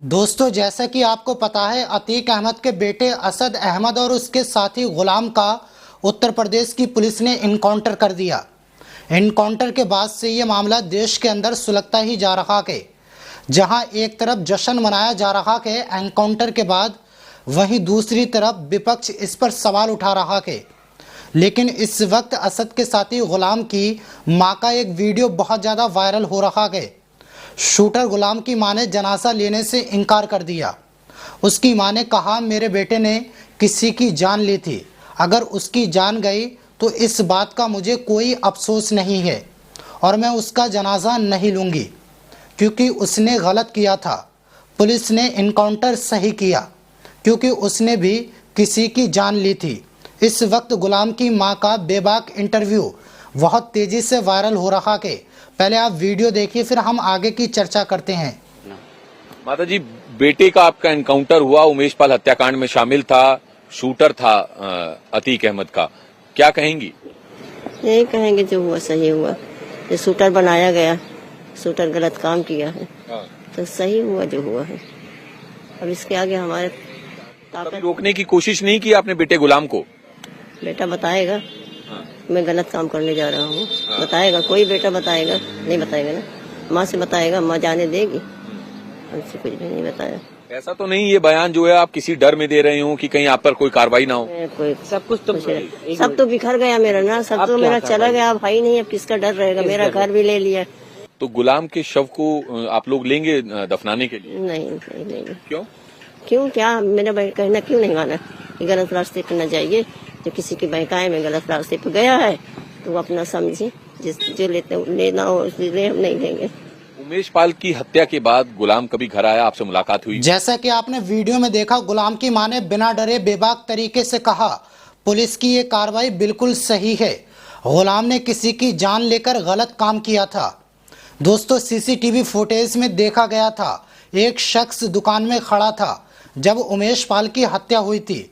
दोस्तों, जैसा कि आपको पता है, अतीक अहमद के बेटे असद अहमद और उसके साथी गुलाम का उत्तर प्रदेश की पुलिस ने इनकाउंटर कर दिया। इनकाउंटर के बाद से ये मामला देश के अंदर सुलगता ही जा रहा है। जहां एक तरफ जश्न मनाया जा रहा है एनकाउंटर के बाद, वहीं दूसरी तरफ विपक्ष इस पर सवाल उठा रहा है। लेकिन इस वक्त असद के साथी गुलाम की मां का एक वीडियो बहुत ज़्यादा वायरल हो रहा है। शूटर गुलाम की मां ने जनाजा लेने से इनकार कर दिया। उसकी मां ने कहा, मेरे बेटे ने किसी की जान ली थी, अगर उसकी जान गई तो इस बात का मुझे कोई अफसोस नहीं है और मैं उसका जनाजा नहीं लूँगी, क्योंकि उसने गलत किया था। पुलिस ने इनकाउंटर सही किया क्योंकि उसने भी किसी की जान ली थी। इस वक्त गुलाम की मां का बेबाक इंटरव्यू बहुत तेज़ी से वायरल हो रहा है। पहले आप वीडियो देखिए, फिर हम आगे की चर्चा करते हैं। माता जी, बेटे का आपका एनकाउंटर हुआ, उमेश पाल हत्याकांड में शामिल था, शूटर था अतीक अहमद का, क्या कहेंगी? यही कहेंगे जो हुआ सही हुआ। ये शूटर बनाया गया, शूटर गलत काम किया है तो सही हुआ जो हुआ है। अब इसके आगे हमारे कभी रोकने की कोशिश नहीं की आपने बेटे गुलाम को? बेटा बताएगा मैं गलत काम करने जा रहा हूँ, बताएगा। कोई बेटा बताएगा? नहीं बताएगा ना, माँ से बताएगा, माँ जाने देगी। हमसे कुछ भी नहीं बताया। ऐसा तो नहीं ये बयान जो है आप किसी डर में दे रहे हो कि कहीं आप पर कोई कार्रवाई ना हो? कोई सब तो बिखर गया मेरा ना, सब तो मेरा चला गया। अब भाई नहीं, अब किसका डर रहेगा? मेरा घर भी ले लिया। तो गुलाम के शव को आप लोग लेंगे दफनाने के लिए? नहीं लेंगे। क्यों? क्या मेरा कहना क्यों नहीं माना कि गलत रास्ते पर न जाइए। जो किसी की बहकाए में गलत रास्ते पर गया है तो वो अपना समझे, जो लेना हो ले, हम नहीं लेंगे। उमेश पाल की हत्या के बाद गुलाम कभी घर आया, आपसे मुलाकात हुई? जैसा कि आपने वीडियो में देखा, गुलाम की मां ने बिना डरे बेबाक तरीके से कहा, पुलिस की ये कार्रवाई बिल्कुल सही है। गुलाम ने किसी की जान लेकर गलत काम किया था। दोस्तों, सीसीटीवी फुटेज में देखा गया था, एक शख्स दुकान में खड़ा था जब उमेश पाल की हत्या हुई थी।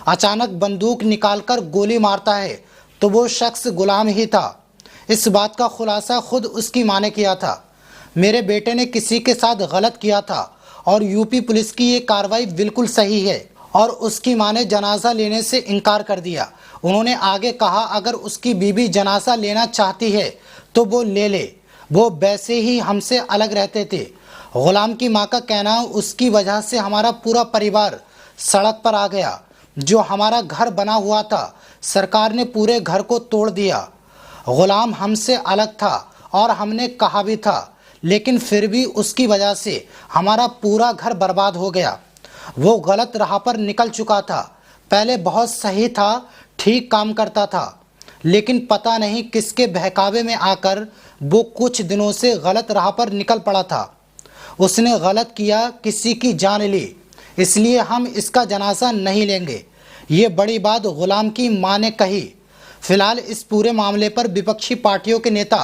अचानक बंदूक निकालकर गोली मारता है तो वो शख्स गुलाम ही था। इस बात का खुलासा खुद उसकी मां ने किया था। मेरे बेटे ने किसी के साथ गलत किया था और यूपी पुलिस की ये कार्रवाई बिल्कुल सही है। और उसकी मां ने जनाजा लेने से इनकार कर दिया। उन्होंने आगे कहा, अगर उसकी बीवी जनाजा लेना चाहती है तो वो ले ले, वो वैसे ही हमसे अलग रहते थे। गुलाम की मां का कहना, उसकी वजह से हमारा पूरा परिवार सड़क पर आ गया। जो हमारा घर बना हुआ था, सरकार ने पूरे घर को तोड़ दिया। गुलाम हमसे अलग था और हमने कहा भी था, लेकिन फिर भी उसकी वजह से हमारा पूरा घर बर्बाद हो गया। वो गलत राह पर निकल चुका था। पहले बहुत सही था, ठीक काम करता था, लेकिन पता नहीं किसके बहकावे में आकर वो कुछ दिनों से गलत राह पर निकल पड़ा था। उसने गलत किया, किसी की जान ली, इसलिए हम इसका जनाजा नहीं लेंगे। ये बड़ी बात गुलाम की मां ने कही। फिलहाल इस पूरे मामले पर विपक्षी पार्टियों के नेता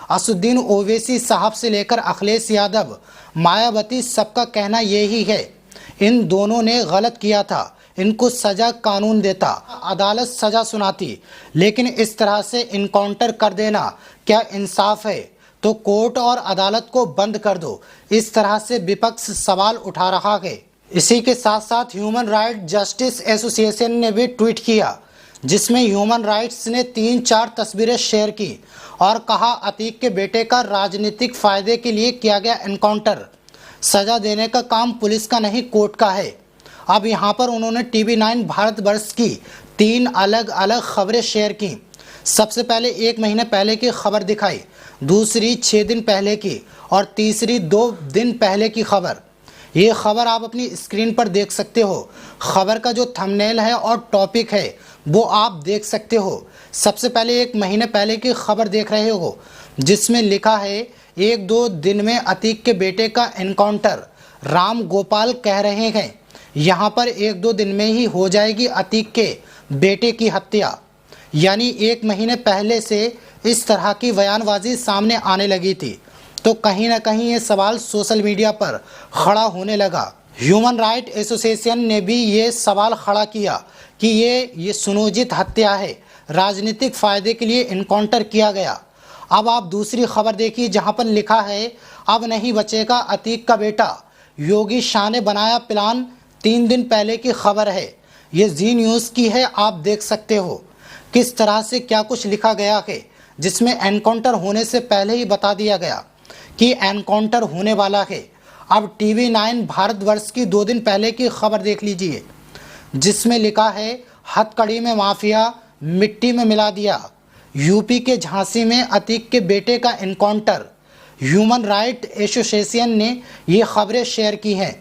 असुद्दीन ओवैसी साहब से लेकर अखिलेश यादव, मायावती, सबका कहना यही है, इन दोनों ने गलत किया था, इनको सजा कानून देता, अदालत सजा सुनाती, लेकिन इस तरह से इनकाउंटर कर देना क्या इंसाफ है? तो कोर्ट और अदालत को बंद कर दो। इस तरह से विपक्ष सवाल उठा रहा है। इसी के साथ साथ ह्यूमन राइट जस्टिस एसोसिएशन ने भी ट्वीट किया, जिसमें ह्यूमन राइट्स ने 3-4 तस्वीरें शेयर की और कहा, अतीक के बेटे का राजनीतिक फायदे के लिए किया गया एनकाउंटर, सजा देने का काम पुलिस का नहीं कोर्ट का है। अब यहाँ पर उन्होंने TV9 भारतवर्ष की 3 अलग अलग खबरें शेयर की। सबसे पहले 1 महीने पहले की खबर दिखाई, दूसरी 6 दिन पहले की और तीसरी 2 दिन पहले की खबर। ये खबर आप अपनी स्क्रीन पर देख सकते हो। खबर का जो थंबनेल है और टॉपिक है वो आप देख सकते हो। सबसे पहले 1 महीने पहले की खबर देख रहे हो, जिसमें लिखा है, 1-2 दिन में अतीक के बेटे का एनकाउंटर। राम गोपाल कह रहे हैं यहाँ पर 1-2 दिन में ही हो जाएगी अतीक के बेटे की हत्या। यानी 1 महीने पहले से इस तरह की बयानबाजी सामने आने लगी थी। तो कहीं ना कहीं ये सवाल सोशल मीडिया पर खड़ा होने लगा। ह्यूमन राइट एसोसिएशन ने भी ये सवाल खड़ा किया कि ये सुनियोजित हत्या है, राजनीतिक फायदे के लिए इनकाउंटर किया गया। अब आप दूसरी खबर देखिए, जहां पर लिखा है, अब नहीं बचेगा अतीक का बेटा। योगी शाह ने बनाया प्लान, 3 दिन पहले की खबर है। ये जी न्यूज़ की है, आप देख सकते हो किस तरह से क्या कुछ लिखा गया है, जिसमें एनकाउंटर होने से पहले ही बता दिया गया कि एनकाउंटर होने वाला है। अब टीवी 9 भारतवर्ष की 2 दिन पहले की खबर देख लीजिए, जिसमें लिखा है हथकड़ी में माफिया मिट्टी में मिला दिया। यूपी के झांसी में अतीक के बेटे का एनकाउंटर। ह्यूमन राइट एसोसिएशन ने ये खबरें शेयर की हैं।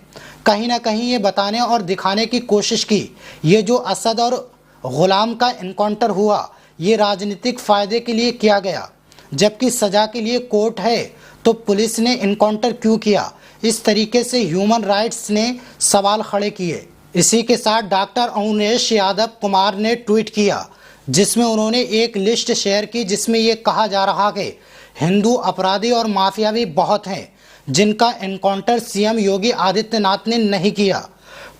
कहीं ना कहीं ये बताने और दिखाने की कोशिश की, ये जो असद और गुलाम का एनकाउंटर हुआ ये राजनीतिक फ़ायदे के लिए किया गया, जबकि सज़ा के लिए कोर्ट है, तो पुलिस ने एनकाउंटर क्यों किया? इस तरीके से ह्यूमन राइट्स ने सवाल खड़े किए। इसी के साथ डॉक्टर अवनेश यादव कुमार ने ट्वीट किया, जिसमें उन्होंने एक लिस्ट शेयर की, जिसमें ये कहा जा रहा है हिंदू अपराधी और माफिया भी बहुत हैं जिनका एनकाउंटर सीएम योगी आदित्यनाथ ने नहीं किया।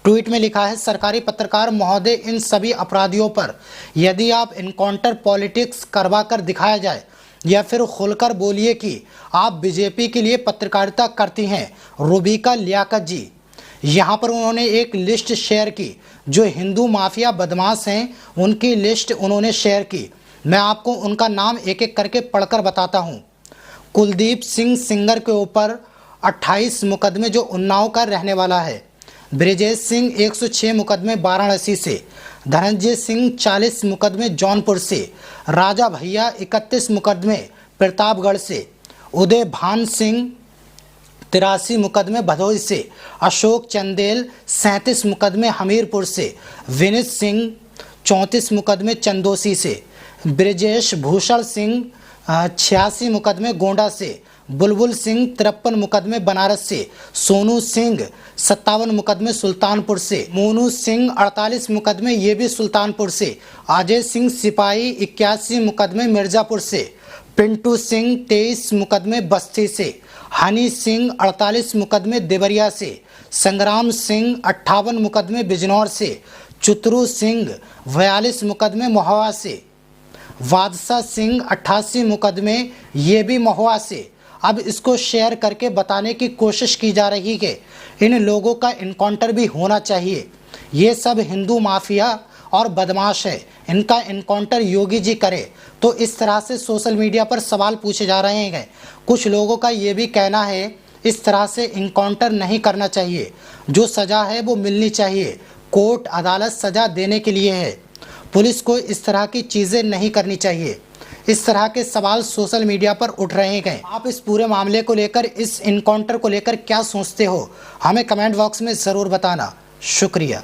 ट्वीट में लिखा है, सरकारी पत्रकार महोदय, इन सभी अपराधियों पर यदि आप एनकाउंटर पॉलिटिक्स करवा कर दिखाया जाए या फिर खुलकर बोलिए कि आप बीजेपी के लिए पत्रकारिता करती हैं। रूबिका लियाकत जी, यहाँ पर उन्होंने एक लिस्ट शेयर की, जो हिंदू माफिया बदमाश हैं उनकी लिस्ट उन्होंने शेयर की। मैं आपको उनका नाम एक एक करके पढ़कर बताता हूँ। कुलदीप सिंह सिंगर के ऊपर 28 मुकदमे, जो उन्नाव का रहने वाला है। ब्रिजेश सिंह 106 मुकदमे वाराणसी से। धनंजय सिंह 40 मुकदमे जौनपुर से। राजा भैया 31 मुकदमे प्रतापगढ़ से। उदय भान सिंह 83 मुकदमे भदोही से। अशोक चंदेल 37 मुकदमे हमीरपुर से। विनीत सिंह 34 मुकदमे चंदोसी से। ब्रिजेश भूषण सिंह 86 मुकदमे गोंडा से। बुलबुल सिंह 53 मुकदमे बनारस से। सोनू सिंह 57 मुकदमे सुल्तानपुर से। मोनू सिंह 48 मुकदमे ये भी सुल्तानपुर से। अजय सिंह सिपाही 81 मुकदमे मिर्ज़ापुर से। पिंटू सिंह 23 मुकदमे बस्ती से। हनी सिंह 48 मुकदमे देवरिया से। संग्राम सिंह 58 मुकदमे बिजनौर से। चुतरू सिंह 42 मुकदमे महुआ से। बादशाह सिंह 88 मुकदमे ये भी महुआ से। अब इसको शेयर करके बताने की कोशिश की जा रही है इन लोगों का एनकाउंटर भी होना चाहिए। ये सब हिंदू माफिया और बदमाश है, इनका एनकाउंटर योगी जी करे। तो इस तरह से सोशल मीडिया पर सवाल पूछे जा रहे हैं। कुछ लोगों का ये भी कहना है इस तरह से एनकाउंटर नहीं करना चाहिए, जो सज़ा है वो मिलनी चाहिए। कोर्ट अदालत सज़ा देने के लिए है, पुलिस को इस तरह की चीज़ें नहीं करनी चाहिए। इस तरह के सवाल सोशल मीडिया पर उठ रहे हैं। आप इस पूरे मामले को लेकर, इस एनकाउंटर को लेकर क्या सोचते हो, हमें कमेंट बॉक्स में ज़रूर बताना। शुक्रिया।